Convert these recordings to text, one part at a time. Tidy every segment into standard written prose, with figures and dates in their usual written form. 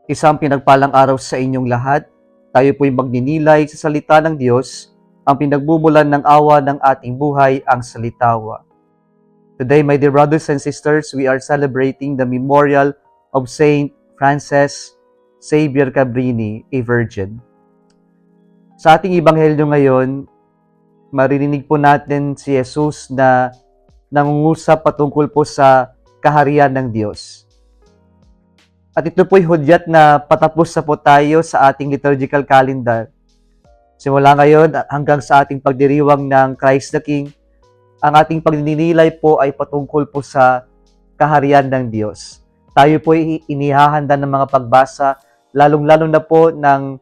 Isang pinagpalang araw sa inyong lahat. Tayo po'y magninilay sa salita ng Diyos, ang pinagbumulan ng awa ng ating buhay, ang salitawa. Today, my dear brothers and sisters, we are celebrating the memorial of Saint Frances Xavier Cabrini, a Virgin. Sa ating ebanghelyo ngayon, maririnig po natin si Jesus na nangungusap patungkol po sa kaharian ng Diyos. At ito po'y hudyat na patapos na po tayo sa ating liturgical calendar. Simula ngayon hanggang sa ating pagdiriwang ng Christ the King, ang ating pagninilay po ay patungkol po sa kaharian ng Diyos. Tayo po'y inihahanda ng mga pagbasa, lalong-lalo na po ng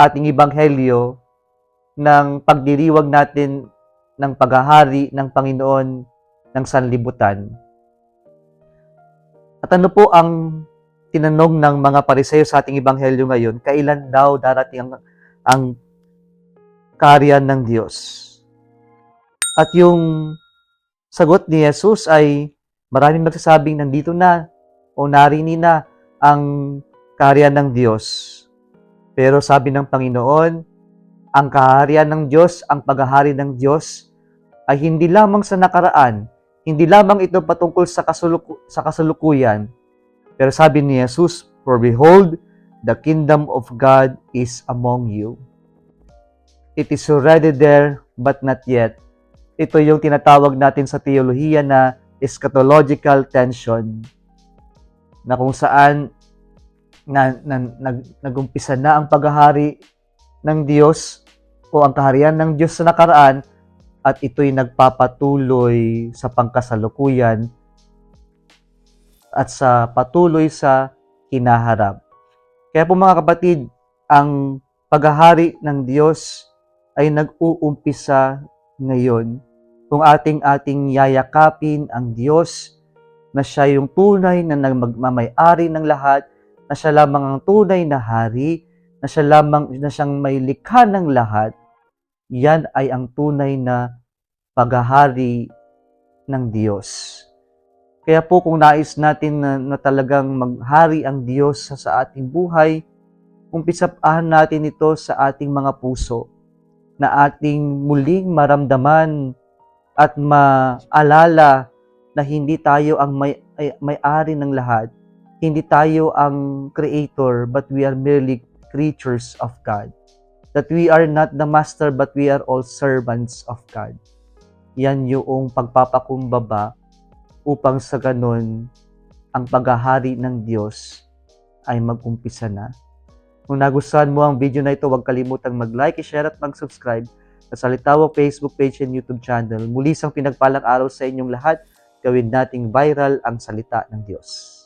ating ebanghelyo ng pagdiriwang natin ng paghahari ng Panginoon ng sanlibutan. At ano po ang tinanong ng mga Pariseo sa ating ebanghelyo ngayon? Kailan daw darating ang kaharian ng Diyos? At yung sagot ni Jesus ay maraming nagsasabing nandito na o narinig na ang kaharian ng Diyos. Pero sabi ng Panginoon, ang kaharian ng Diyos, ang paghahari ng Diyos ay hindi lamang sa nakaraan, hindi lamang ito patungkol sa kasalukuyan. Pero sabi ni Jesus, "For behold, the kingdom of God is among you." It is already there, but not yet. Ito yung tinatawag natin sa teolohiya na eschatological tension, na kung saan nag-umpisa na ang paghahari ng Diyos o ang kaharian ng Diyos sa nakaraan, at ito'y nagpapatuloy sa pangkasalukuyan at sa patuloy sa hinaharap. Kaya po mga kapatid, ang paghahari ng Diyos ay nag-uumpisa ngayon. Kung ating yayakapin ang Diyos, na siya yung tunay na magmamay-ari ng lahat, na siya lamang ang tunay na hari, na siyang may likha ng lahat, yan ay ang tunay na paghahari ng Diyos. Kaya po kung nais natin na talagang maghari ang Diyos sa ating buhay, umpisahan natin ito sa ating mga puso, na ating muling maramdaman at maalala na hindi tayo ang may-ari ng lahat. Hindi tayo ang creator, but we are merely creatures of God. That we are not the master, but we are all servants of God. Yan yung pagpapakumbaba upang sa ganun, ang paghahari ng Diyos ay mag-umpisa na. Kung nagustuhan mo ang video na ito, huwag kalimutang mag-like, i-share at mag-subscribe sa Salitawa Facebook page and YouTube channel. Muli isang pinagpalang araw sa inyong lahat. Gawin nating viral ang salita ng Diyos.